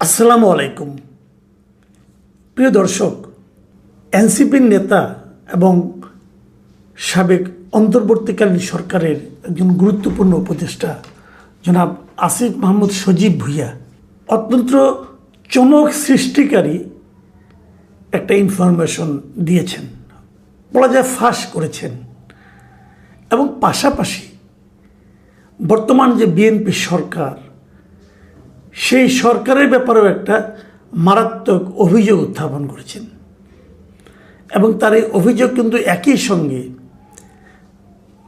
আসসালামু আলাইকুম। প্রিয় দর্শক, এনসিপির নেতা এবং সাবেক অন্তর্বর্তীকালীন সরকারের একজন গুরুত্বপূর্ণ উপদেষ্টা জনাব আসিফ মাহমুদ সজীব ভুঁইয়া অত্যন্ত চমক সৃষ্টিকারী একটা ইনফরমেশন দিয়েছেন, বলা যায় ফাঁস করেছেন। এবং পাশাপাশি বর্তমান যে বিএনপি সরকার, সেই সরকারের ব্যাপারেও একটা মারাত্মক অভিযোগ উত্থাপন করেছেন। এবং তার এই অভিযোগ কিন্তু একই সঙ্গে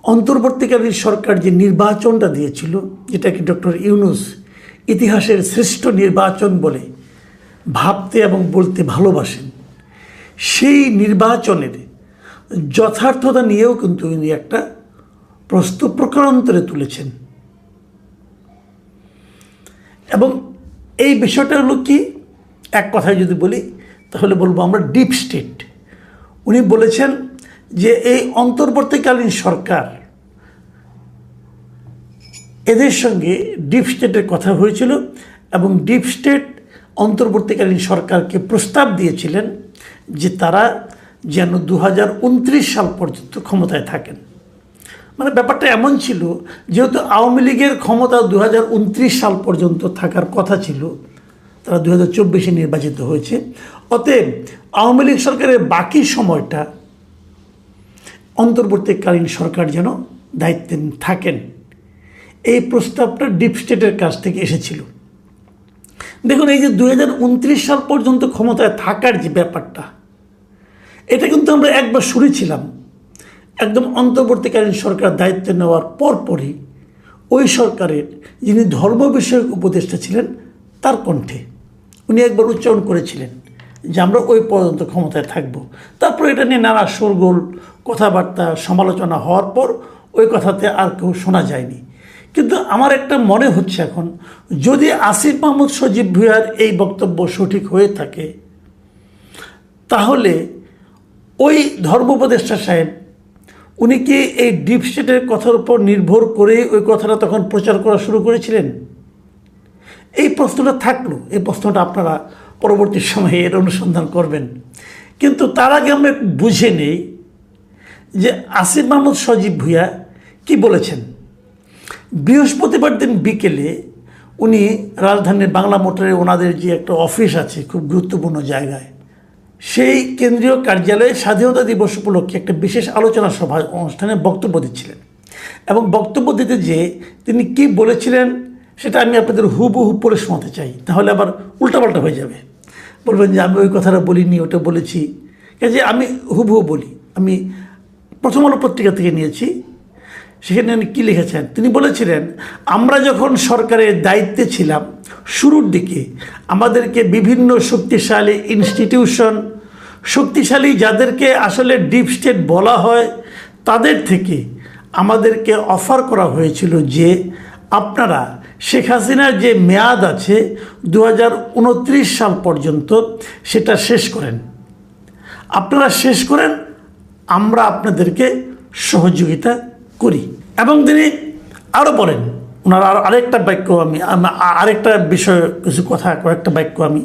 অন্তর্বর্তীকালীন সরকার যে নির্বাচনটা দিয়েছিল, যেটাকে ডক্টর ইউনূস ইতিহাসের শ্রেষ্ঠ নির্বাচন বলে ভাবতে এবং বলতে ভালোবাসেন, সেই নির্বাচনের যথার্থতা নিয়েও কিন্তু উনি একটা প্রশ্ন প্রকারান্তরে তুলেছেন। এবং এই বিষয়টা হলো কি, এক কথায় যদি বলি তাহলে বলবো আমরা ডিপ স্টেট। উনি বলেছেন যে এই অন্তর্বর্তীকালীন সরকার, এদের সঙ্গে ডিপ স্টেটের কথা হয়েছিল এবং ডিপ স্টেট অন্তর্বর্তীকালীন সরকারকে প্রস্তাব দিয়েছিলেন যে তারা যেন 2029 সাল পর্যন্ত ক্ষমতায় থাকেন। মানে ব্যাপারটা এমন ছিল, যেহেতু আওয়ামী লীগের ক্ষমতা 2029 সাল পর্যন্ত থাকার কথা ছিল, তারা 2024 নির্বাচিত হয়েছে, অতএব আওয়ামী লীগ সরকারের বাকি সময়টা অন্তর্বর্তীকালীন সরকার যেন দায়িত্বে থাকেন। এই প্রস্তাবটা ডিপ স্টেটের কাছ থেকে এসেছিল। দেখুন, এই যে 2029 সাল পর্যন্ত ক্ষমতায় থাকার যে ব্যাপারটা, এটা কিন্তু আমরা একবার শুনেছিলাম একদম অন্তর্বর্তীকালীন সরকার দায়িত্ব নেওয়ার পরপরই ওই সরকারের যিনি ধর্ম বিষয়ক উপদেষ্টা ছিলেন তার কণ্ঠে উনি একবার উচ্চারণ করেছিলেন যে আমরা ওই পর্যন্ত ক্ষমতায় থাকব। তারপর এটা নিয়ে নানা শোরগোল, কথাবার্তা, সমালোচনা হওয়ার পর ওই কথাতে আর কেউ শোনা যায়নি। কিন্তু আমার একটা মনে হচ্ছে এখন, যদি আসিফ মাহমুদ সজীব ভুঁইয়ার এই বক্তব্য সঠিক হয়ে থাকে, তাহলে ওই ধর্ম উপদেষ্টা সাহেব উনি কি এই ডিপ স্টেটের কথার উপর নির্ভর করে ওই কথাটা তখন প্রচার করা শুরু করেছিলেন? এই প্রশ্নটা থাকলো। এই প্রশ্নটা আপনারা পরবর্তী সময়ে এর অনুসন্ধান করবেন। কিন্তু তার আগে আমরা বুঝে নেই যে আসিফ মাহমুদ সজীব ভুঁইয়া কি বলেছেন। বৃহস্পতিবার দিন বিকেলে উনি রাজধানীর বাংলা মোটরে ওনাদের যে একটা অফিস আছে খুব গুরুত্বপূর্ণ জায়গায়, সেই কেন্দ্রীয় কার্যালয়ে স্বাধীনতা দিবস উপলক্ষে একটা বিশেষ আলোচনা সভা অনুষ্ঠানে বক্তব্য দিচ্ছিলেন। এবং বক্তব্য দিতে যেয়ে তিনি কি বলেছিলেন সেটা আমি আপনাদের হুবহু পড়ে শোনাতে চাই, তাহলে আবার উল্টাপাল্টা হয়ে যাবে। বলবেন যে আমি ওই কথাটা বলিনি, ওটা বলেছি। কাজে আমি হুবহু বলি। আমি প্রথম আলো পত্রিকা থেকে নিয়েছি। সেখানে উনি কী লিখেছেন, তিনি বলেছিলেন, আমরা যখন সরকারের দায়িত্বে ছিলাম শুরুর দিকে আমাদেরকে বিভিন্ন শক্তিশালী ইনস্টিটিউশন, শক্তিশালী যাদেরকে আসলে ডিপ স্টেট বলা হয়, তাদের থেকে আমাদেরকে অফার করা হয়েছিল যে আপনারা শেখ হাসিনার যে মেয়াদ আছে 2029 সাল পর্যন্ত সেটা শেষ করেন, আপনারা শেষ করেন, আমরা আপনাদেরকে সহযোগিতা করি। এবং তিনি আরও বলেন, ওনার আরেকটা বাক্য আমি আরেকটা বিষয় কিছু কথা, কয়েকটা বাক্য আমি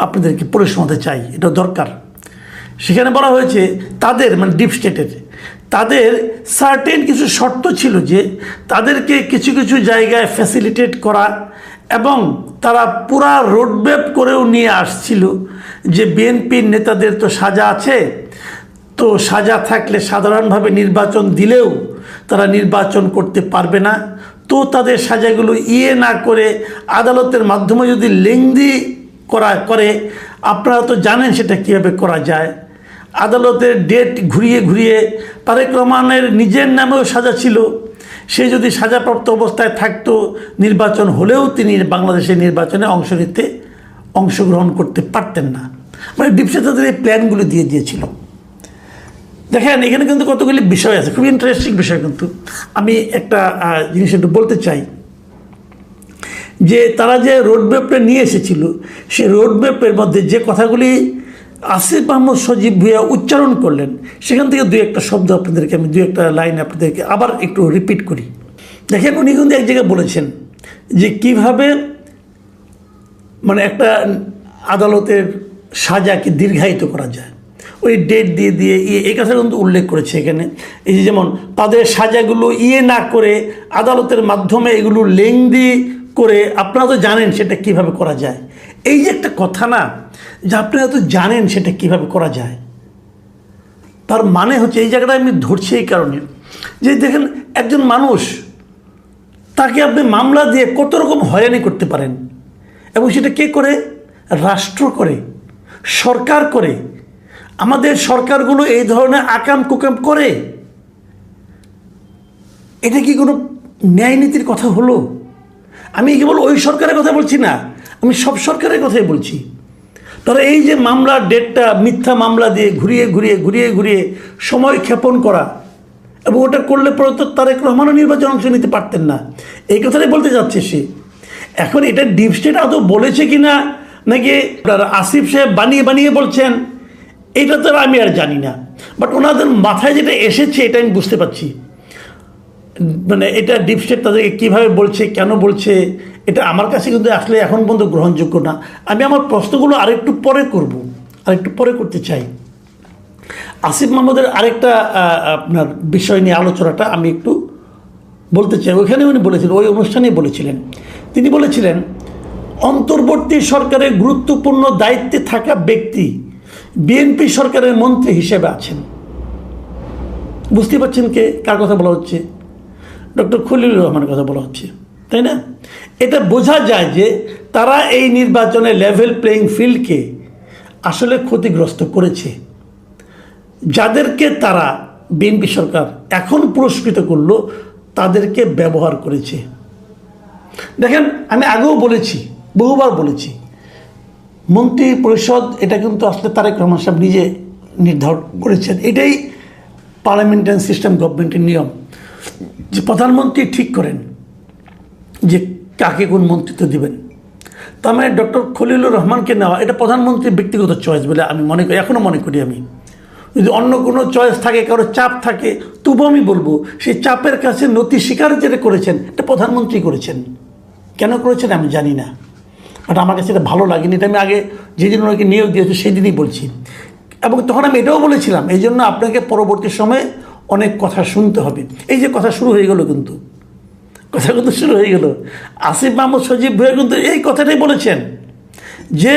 আপনাদেরকে পড়ে শোনাতে চাই, এটা দরকার। সেখানে বলা হয়েছে তাদের, মানে ডিপ স্টেটের, তাদের সার্টেন কিছু শর্ত ছিল যে তাদেরকে কিছু কিছু জায়গায় ফ্যাসিলিটেট করা, এবং তারা পুরা রোডম্যাপ করেও নিয়ে আসছিল যে বিএনপির নেতাদের তো সাজা আছে, তো সাজা থাকলে সাধারণভাবে নির্বাচন দিলেও তারা নির্বাচন করতে পারবে না, তো তাদের সাজাগুলো না করে আদালতের মাধ্যমে যদি লেংদি করে, আপনারা তো জানেন সেটা কীভাবে করা যায়। আদালতের ডেট ঘুরিয়ে ঘুরিয়ে তারেক রহমানের নিজের নামেও সাজা ছিল, সে যদি সাজাপ্রাপ্ত অবস্থায় থাকতো, নির্বাচন হলেও তিনি বাংলাদেশের নির্বাচনে অংশগ্রহণ করতে পারতেন না। মানে ডিপসে তাদের এই প্ল্যানগুলো দিয়ে দিয়েছিল। দেখেন, এখানে কিন্তু কতগুলি বিষয় আছে, খুব ইন্টারেস্টিং বিষয়। কিন্তু আমি একটা জিনিস একটু বলতে চাই যে তারা যে রোডম্যাপটা নিয়ে এসেছিল, সেই রোডম্যাপের মধ্যে যে কথাগুলি আসিফ মাহমুদ সজীব ভুঁইয়া উচ্চারণ করলেন, সেখান থেকে দুই একটা শব্দ আপনাদেরকে আমি, দুই একটা লাইন আপনাদেরকে আবার একটু রিপিট করি। দেখেন, উনি কিন্তু এক জায়গায় বলেছেন যে কিভাবে মানে একটা আদালতের সাজাকে দীর্ঘায়িত করা যায়, ওই ডেট দিয়ে দিয়ে এই কথা কিন্তু উল্লেখ করেছে এখানে। এই যে যেমন তাদের সাজাগুলো না করে আদালতের মাধ্যমে এগুলো লেংদি করে, আপনারা তো জানেন সেটা কিভাবে করা যায়। এই যে একটা কথা না, যে আপনারা তো জানেন সেটা কিভাবে করা যায়, তার মানে হচ্ছে এই জায়গাটা আমি ধরছি এই কারণে যে দেখেন একজন মানুষ, তাকে আপনি মামলা দিয়ে কত রকম হয়রানি করতে পারেন, এবং সেটা কে করে? রাষ্ট্র করে, সরকার করে। আমাদের সরকারগুলো এই ধরনের আকাম কুকাম করে। এটা কি কোনো ন্যায় নীতির কথা হলো? আমি কেবল ওই সরকারের কথা বলছি না, আমি সব সরকারের কথাই বলছি। তারা এই যে মামলার ডেটটা মিথ্যা মামলা দিয়ে ঘুরিয়ে ঘুরিয়ে ঘুরিয়ে ঘুরিয়ে সময় ক্ষেপণ করা, এবং ওটা করলে পরে তো তারেক রহমানও নির্বাচন অংশ নিতে পারতেন না, এই কথাটাই বলতে যাচ্ছে সে। এখন এটা ডিপ স্টেট আদৌ বলেছে কি না, নাকি আসিফ সাহেব বানিয়ে বানিয়ে বলছেন, এটা তো আমি আর জানি না। বাট ওনাদের মাথায় যেটা এসেছে এটা আমি বুঝতে পারছি। মানে এটা ডিপ স্টেট তাদেরকে কীভাবে বলছে, কেন বলছে, এটা আমার কাছে কিন্তু আসলে এখন পর্যন্ত গ্রহণযোগ্য না। আমি আমার প্রশ্নগুলো আরেকটু পরে করব, আরেকটু পরে করতে চাই। আসিফ মাহমুদের আরেকটা আপনার বিষয় নিয়ে আলোচনাটা আমি একটু বলতে চাই। ওইখানে উনি বলেছিলেন, ওই অনুষ্ঠানেই বলেছিলেন, তিনি বলেছিলেন অন্তর্বর্তী সরকারের গুরুত্বপূর্ণ দায়িত্বে থাকা ব্যক্তি বিএনপি সরকারের মন্ত্রী হিসেবে আছেন। বুঝতে পারছেন কার কথা বলা হচ্ছে? ডক্টর খলিলুর রহমানের কথা বলা হচ্ছে, তাই না? এটা বোঝা যায় যে তারা এই নির্বাচনে লেভেল প্লেইং ফিল্ডকে আসলে ক্ষতিগ্রস্ত করেছে। যাদেরকে তারা বিএনপি সরকার এখন পুরস্কৃত করলো, তাদেরকে ব্যবহার করেছে। দেখেন, আমি আগেও বলেছি, বহুবার বলেছি, মন্ত্রী পরিষদ এটা কিন্তু আসলে তারেক রহমান সাহেব নিজে নির্ধারণ করেছেন। এটাই পার্লামেন্টারি সিস্টেম, গভর্নমেন্টের নিয়ম, যে প্রধানমন্ত্রী ঠিক করেন যে কাকে কোন মন্ত্রিত্ব দিবেন। তার মানে ডক্টর খলিলুর রহমানকে নেওয়া এটা প্রধানমন্ত্রীর ব্যক্তিগত চয়েস বলে আমি মনে করি, এখনও মনে করি। আমি যদি অন্য কোনো চয়েস থাকে, কারো চাপ থাকে, তবুও আমি বলবো সেই চাপের কাছে নথি স্বীকার যেটা করেছেন এটা প্রধানমন্ত্রী করেছেন। কেন করেছেন আমি জানি না, বাট আমার কাছে এটা ভালো লাগেনি। এটা আমি আগে যেদিন ওনাকে নিয়োগ দিয়েছি সেই দিনই বলছি, এবং তখন আমি এটাও বলেছিলাম এই জন্য আপনাকে পরবর্তী সময়ে অনেক কথা শুনতে হবে। এই যে কথা শুরু হয়ে গেল, কিন্তু কথা কিন্তু শুরু হয়ে গেল। আসিফ মাহমুদ সজীব ভাই কিন্তু এই কথাটাই বলেছেন যে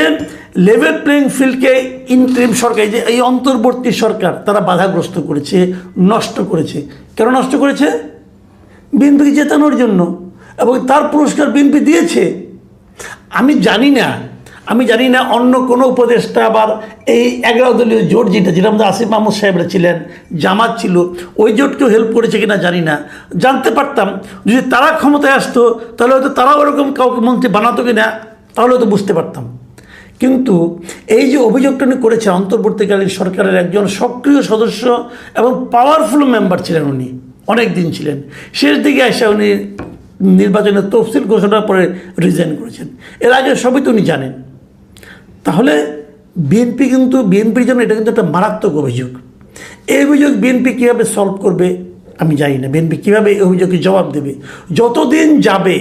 লেভেল প্লেইং ফিল্ডকে ইন্টারিম সরকার, যে এই অন্তর্বর্তী সরকার, তারা বাধাগ্রস্ত করেছে, নষ্ট করেছে। কেন নষ্ট করেছে? বিএনপিকে জেতানোর জন্য, এবং তার পুরস্কার বিএনপি দিয়েছে। আমি জানি না অন্য কোনো উপদেষ্টা আবার এই 11 দলীয় জোট যেটা আমাদের আসিফ মাহমুদ সাহেবরা ছিলেন, জামাত ছিল, ওই জোটকেও হেল্প করেছে কিনা জানি না। জানতে পারতাম, যদি তারা ক্ষমতায় আসতো তাহলে হয়তো তারাও ওরকম কাউকে মন্ত্রী বানাতো কিনা, তাহলে হয়তো বুঝতে পারতাম। কিন্তু এই যে অভিযোগটা উনি করেছেন, অন্তর্বর্তীকালীন সরকারের একজন সক্রিয় সদস্য এবং পাওয়ারফুল মেম্বার ছিলেন, উনি অনেক দিন ছিলেন, শেষ দিকে এসে উনি নির্বাচনের তফসিল ঘোষণার পরে রিজাইন করেছেন। এর আগে সবই তো উনি জানেন। তাহলে বিএনপির জন্য এটা কিন্তু একটা মারাত্মক অভিযোগ। এই অভিযোগ বিএনপি কীভাবে সলভ করবে আমি জানি না। বিএনপি কীভাবে এই অভিযোগকে জবাব দেবে? যতদিন যাবে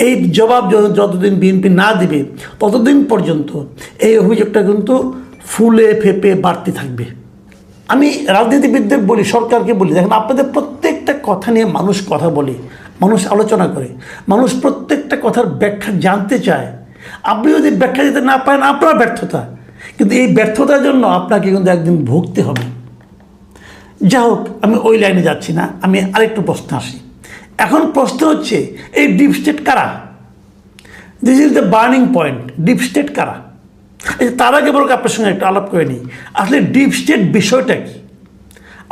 এই জবাব যতদিন বিএনপি না দিবে, ততদিন পর্যন্ত এই অভিযোগটা কিন্তু ফুলে ফেপে বাড়তে থাকবে। আমি রাজনীতিবিদদের বলি, সরকারকে বলি, দেখেন আপনাদের প্রত্যেকটা কথা নিয়ে মানুষ কথা বলে, মানুষ আলোচনা করে, মানুষ প্রত্যেকটা কথার ব্যাখ্যা জানতে চায়। আপনি যদি ব্যাখ্যা দিতে না পারেন, আপনার ব্যর্থতা, কিন্তু এই ব্যর্থতার জন্য আপনাকে কিন্তু একদিন ভুগতে হবে। যা হোক, আমি ওই লাইনে যাচ্ছি না, আমি আরেকটু প্রশ্ন আসি। এখন প্রশ্ন হচ্ছে, এই ডিপ স্টেট কারা? This is the burning point. Deep state কারা? তার আগে বলক আপনার সঙ্গে একটা আলাপ করে নিই, আসলে ডিপ স্টেট বিষয়টা কি।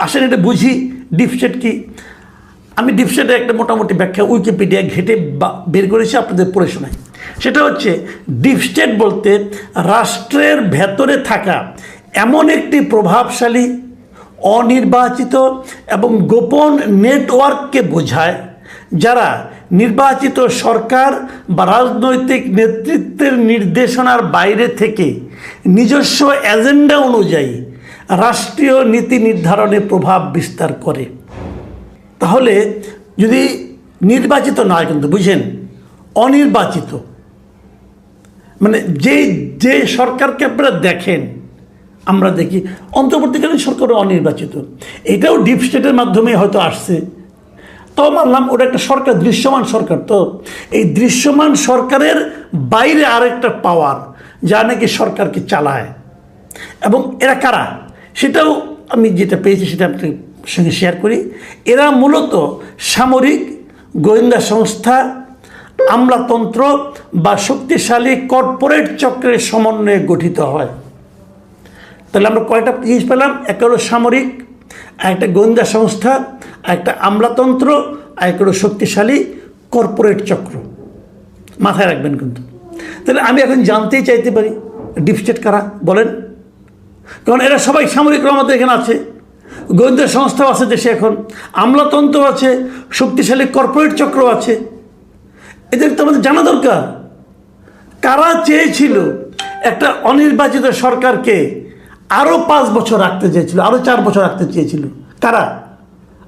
আসলে এটা বুঝি ডিপ স্টেট কি। আমি ডিপ স্টেটের একটা মোটামুটি ব্যাখ্যা উইকিপিডিয়া ঘেটে বের করেছি, আপনাদের পড়ে শোনাই। সেটা হচ্ছে, ডিপ স্টেট বলতে রাষ্ট্রের ভেতরে থাকা এমন একটি প্রভাবশালী, অনির্বাচিত এবং গোপন নেটওয়ার্ককে বোঝায়, যারা নির্বাচিত সরকার বা রাজনৈতিক নেতৃত্বের নির্দেশনার বাইরে থেকে নিজস্ব এজেন্ডা অনুযায়ী রাষ্ট্রীয় নীতি নির্ধারণে প্রভাব বিস্তার করে। তাহলে যদি নির্বাচিত নয়, কিন্তু বুঝেন, অনির্বাচিত, মানে যে যে সরকারকে আপনারা দেখেন, আমরা দেখি অন্তর্বর্তীকালীন সরকারও অনির্বাচিত, এটাও ডিপ স্টেটের মাধ্যমে হয়তো আসছে। তাও মানলাম ওটা একটা সরকার, দৃশ্যমান সরকার। তো এই দৃশ্যমান সরকারের বাইরে আরেকটা পাওয়ার যা নাকি সরকারকে চালায়, এবং এরা কারা সেটাও আমি যেটা পেয়েছি সেটা আপনার সঙ্গে শেয়ার করি। এরা মূলত সামরিক, গোয়েন্দা সংস্থা, আমলাতন্ত্র বা শক্তিশালী কর্পোরেট চক্রের সমন্বয়ে গঠিত হয়। তাহলে আমরা কয়টা জিনিস পেলাম? একটা হলো সামরিক, একটা গোয়েন্দা সংস্থা, একটা আমলাতন্ত্র, আর একটা হলো শক্তিশালী কর্পোরেট চক্র। মাথায় রাখবেন কিন্তু। তাহলে আমি এখন জানতেই চাইতে পারি ডিপ স্টেট কারা বলেন, কারণ এরা সবাই সামরিকরা আমাদের এখানে আছে, গোয়েন্দা সংস্থাও আছে দেশে, এখন আমলাতন্ত্র আছে, শক্তিশালী কর্পোরেট চক্র আছে। এদের তো আমাদের জানা দরকার কারা চেয়েছিল একটা অনির্বাচিত সরকারকে আরও 5 বছর রাখতে চেয়েছিল, আরও 4 বছর রাখতে চেয়েছিল। কারা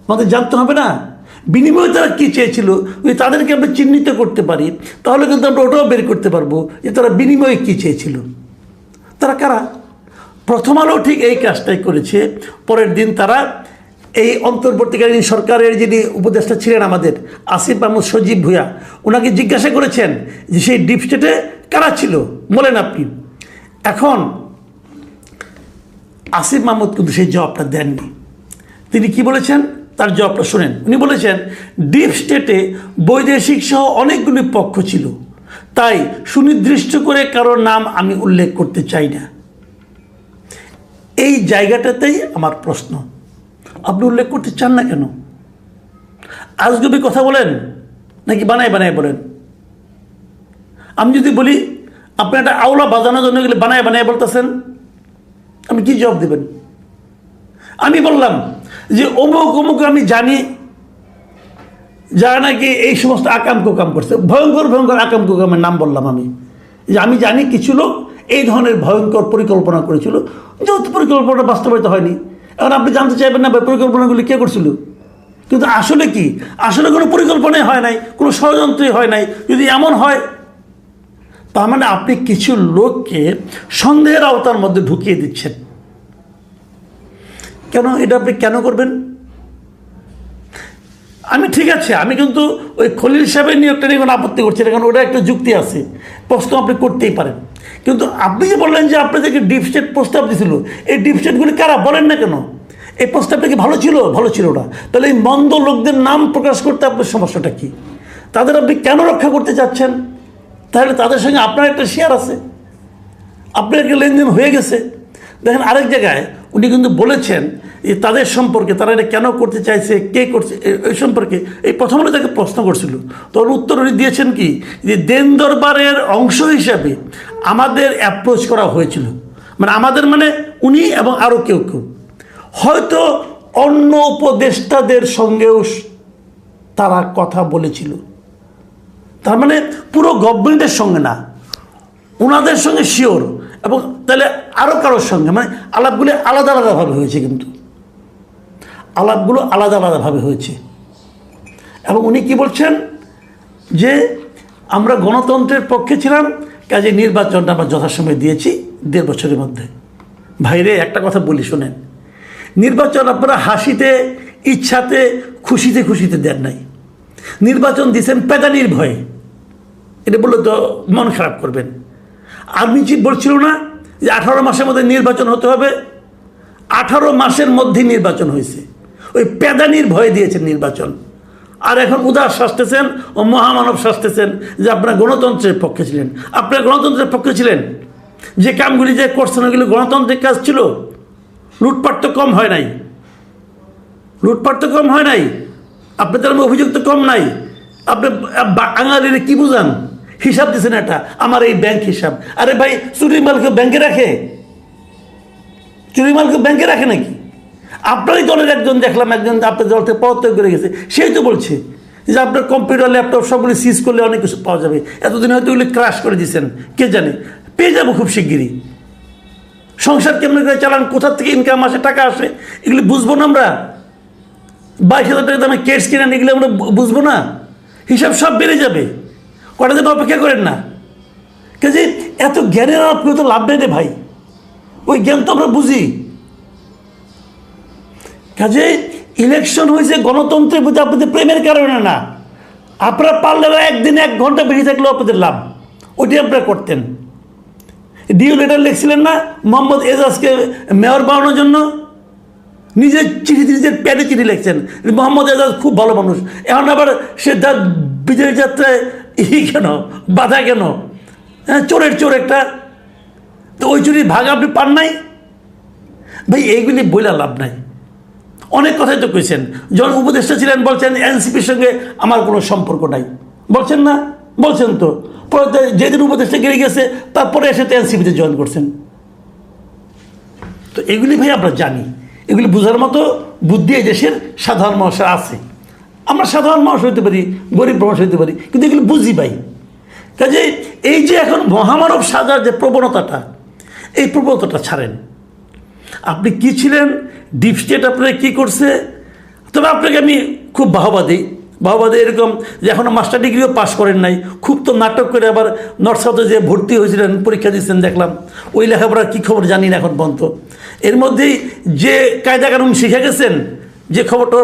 আমাদের জানতে হবে না? বিনিময়ে তারা কী চেয়েছিল, যদি তাদেরকে আমরা চিহ্নিত করতে পারি তাহলে কিন্তু আমরা ওটাও বের করতে পারবো যে তারা বিনিময়ে কী চেয়েছিল। তারা কারা? প্রথম আলো ঠিক এই কাজটাই করেছে। পরের দিন তারা এই অন্তর্বর্তীকালীন সরকারের যিনি উপদেষ্টা ছিলেন আমাদের আসিফ মাহমুদ সজীব ভূঁইয়া, ওনাকে জিজ্ঞাসা করেছেন যে সেই ডিপ স্টেটে কারা ছিল বলেন আপনি। এখন আসিফ মাহমুদ কিন্তু সেই জবাবটা দেননি। তিনি কি বলেছেন তার জবাবটা শুনেন। উনি বলেছেন ডিপ স্টেটে বৈদেশিক সহ অনেকগুলি পক্ষ ছিল, তাই সুনির্দিষ্ট করে কারোর নাম আমি উল্লেখ করতে চাই না। এই জায়গাটাতেই আমার প্রশ্ন, আপনি উল্লেখ করতে চান না কেন? আজগুবি কথা বলেন নাকি বানায় বানায় বলেন? আমি যদি বলি আপনি একটা আওলা বাজানোর জন্য গেলে বানায় বানায় বলতেছেন, আপনি কি জবাব দেবেন? আমি বললাম যে অমুক অমুক আমি জানি যারা নাকি এই সমস্ত আকাম কুকাম করছে, ভয়ঙ্কর ভয়ঙ্কর আকাম কুকামের নাম বললাম আমি, যে আমি জানি কিছু লোক এই ধরনের ভয়ঙ্কর পরিকল্পনা করেছিল, যেহেতু পরিকল্পনা বাস্তবায়িত হয়নি। এখন আপনি জানতে চাইবেন না পরিকল্পনাগুলি কে করছিল, কিন্তু আসলে কি, আসলে কোনো পরিকল্পনাই হয় নাই, কোনো ষড়যন্ত্রই হয় নাই। যদি এমন হয় তার মানে আপনি কিছু লোককে সন্দেহের আওতার মধ্যে ঢুকিয়ে দিচ্ছেন। কেন এটা আপনি কেন করবেন? আমি ঠিক আছে, আমি কিন্তু ওই খলিল সাহেবের নিয়োগটা নিয়ে কোনো আপত্তি করছি না, কারণ ওটা একটা যুক্তি আছে, প্রশ্ন আপনি করতেই পারেন। কিন্তু আপনি যে বললেন যে আপনাদেরকে ডিপ স্টেট প্রস্তাব দিয়েছিল, এই ডিপ স্টেটগুলি কারা বলেন না কেন? এই প্রস্তাবটা কি ভালো ছিল? ভালো ছিল না। তাহলে এই মন্দ লোকদের নাম প্রকাশ করতে আপনার সমস্যাটা কি? তাদের আপনি কেন রক্ষা করতে চাচ্ছেন? তাহলে তাদের সঙ্গে আপনার একটা শেয়ার আছে, আপনার একটা লেনদেন হয়ে গেছে। দেখেন আরেক জায়গায় উনি কিন্তু বলেছেন যে তাদের সম্পর্কে, তারা এটা কেন করতে চাইছে, কে করছে, এই সম্পর্কে এই প্রথমে তাকে প্রশ্ন করছিল, তখন উত্তর উনি দিয়েছেন কি, যে দেন দরবারের অংশ হিসাবে আমাদের অ্যাপ্রোচ করা হয়েছিল, মানে আমাদের মানে উনি এবং আরও কেউ কেউ, হয়তো অন্য উপদেষ্টাদের সঙ্গেও তারা কথা বলেছিল। তার মানে পুরো গভর্নমেন্টের সঙ্গে না, ওনাদের সঙ্গে শিওর, এবং তাহলে আরও কারোর সঙ্গে, মানে আলাপগুলি আলাদা আলাদাভাবে হয়েছে, কিন্তু আলাপগুলো আলাদা আলাদাভাবে হয়েছে। এবং উনি কি বলছেন যে আমরা গণতন্ত্রের পক্ষে ছিলাম, কাজে নির্বাচনটা আমরা যথাসময়ে দিয়েছি 1.5 বছরের মধ্যে। ভাইরে একটা কথা বলি শোনেন, নির্বাচন আপনারা হাসিতে, ইচ্ছাতে, খুশিতে খুশিতে দেন নাই, নির্বাচন দিয়েছেন পেদানির ভয়ে। এটা বললে তো মন খারাপ করবেন। আর্মি চিফ বলছিল না যে 18 মাসের মধ্যে নির্বাচন হতে হবে? 18 মাসের মধ্যে নির্বাচন হয়েছে, ওই পেদানির ভয় দিয়েছেন নির্বাচন। আর এখন উদাস শাসতেছেন ও মহামানব শাসতেছেন যে আপনারা গণতন্ত্রের পক্ষে ছিলেন। আপনারা গণতন্ত্রের পক্ষে ছিলেন, যে কামগুলি যে করছেন ওগুলি গণতান্ত্রিক কাজ ছিল। লুটপাট তো কম হয় নাই, লুটপাট তো কম হয় নাই, আপনাদের অভিযোগ তো কম নাই। আপনি বাঙালির কি বুঝান? হিসাব দিচ্ছেন এটা, আমার এই ব্যাংক হিসাব। আরে ভাই, চুরি মালকে ব্যাংকে রাখে? চুরি মালকে ব্যাংকে রাখে নাকি? আপনারই দলের একজন দেখলাম, একজন আপনার দল থেকে পদত্যাগ করে গেছে, সেই তো বলছে যে আপনার কম্পিউটার ল্যাপটপ সবগুলি সিজ করলে অনেক কিছু পাওয়া যাবে। এতদিন হয়তো ওগুলি ক্রাশ করে দিয়েছেন, কে জানে, পেয়ে যাবো খুব শিগগিরই। সংসার কেমন করে চালান, কোথা থেকে ইনকাম আসে, টাকা আসে, এগুলি বুঝবো না আমরা? 22,000 টাকা দামে কেটস কিনেন, এগুলি আমরা বুঝবো না? হিসাব সব বেড়ে যাবে, কটা দিন অপেক্ষা করেন না। কাজে এত জ্ঞানের আপনি তো লাভ নেই রে ভাই, ওই জ্ঞান তো আমরা বুঝি। কাজে ইলেকশন হয়েছে গণতন্ত্রের প্রতি আপনাদের প্রেমের কারণে না, আপনারা পারলে একদিনে 1 ঘন্টা বেশি থাকলেও আপনাদের লাভ, ওইটাই আপনারা করতেন। ডিও লেটার লিখছিলেন না মোহাম্মদ এজাজকে মেয়র বানানোর জন্য, নিজের চিঠি নিজের প্যাডে চিঠি লিখছেন। মোহাম্মদ এজাজ খুব ভালো মানুষ, এখন আবার সে তার বিজয় যাত্রায় কেন বাধা কেন? হ্যাঁ, চোরের চোর একটা, তো ওই চুরির ভাগ আপনি পান নাই ভাই। এইগুলি বইলা লাভ নাই। অনেক কথাই তো কইছেন, যখন উপদেষ্টা ছিলেন বলছেন এনসিপির সঙ্গে আমার কোনো সম্পর্ক নাই, বলছেন না? বলছেন তো। পরে যেদিন উপদেষ্টা গিয়ে গেছে তারপরে এসে তো এনসিপিতে জয়েন করছেন। তো এগুলি ভাই আমরা জানি, এগুলি বোঝার মতো বুদ্ধি এই দেশের সাধারণ মানুষের আছে। আমরা সাধারণ মানুষ হইতে পারি, গরিব মানুষ হইতে পারি, কিন্তু এগুলি বুঝি ভাই। কাজে এই যে এখন মহামানব সাজার যে প্রবণতাটা, এই প্রবণতাটা ছাড়েন। আপনি কি ছিলেন, ডিপ স্টেট আপনাকে কী করছে, তবে আপনাকে আমি খুব বাহবা দিই। এরকম যে এখনও মাস্টার ডিগ্রিও পাস করেন নাই, খুব তো নাটক করে আবার নর্থ সাউথে যে ভর্তি হয়েছিলেন, পরীক্ষা দিচ্ছেন দেখলাম, ওই লেখাপড়ার কী খবর জানি না এখন পর্যন্ত। এর মধ্যেই যে কায়দা কানুন শিখে গেছেন, যে খবরটা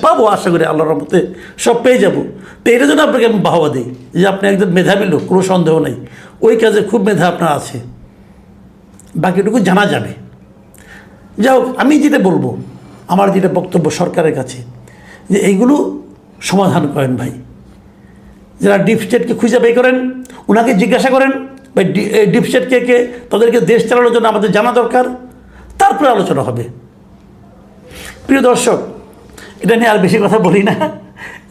পাবো আশা করি আল্লাহর রহমতে সব পেয়ে যাব। তো এটার জন্য আপনাকে আমি বাহবা দিই যে আপনি একজন মেধাবী লোক, কোনো সন্দেহ নেই, ওই কাজে খুব মেধা আপনার আছে, বাকিটুকু জানা যাবে। যাই হোক, আমি যেটা বলবো, আমার যেটা বক্তব্য সরকারের কাছে, যে এইগুলো সমাধান করেন ভাই। যারা ডিপ স্টেটকে খুঁজে বের করেন, ওনাকে জিজ্ঞাসা করেন ভাই ডিপ স্টেট কে, তাদেরকে দেশ চালানোর জন্য আমাদের জানা দরকার, তারপরে আলোচনা হবে। প্রিয় দর্শক, এটা নিয়ে আর বেশি কথা বলি না,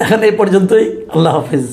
এখন এই পর্যন্তই। আল্লাহ হাফেজ।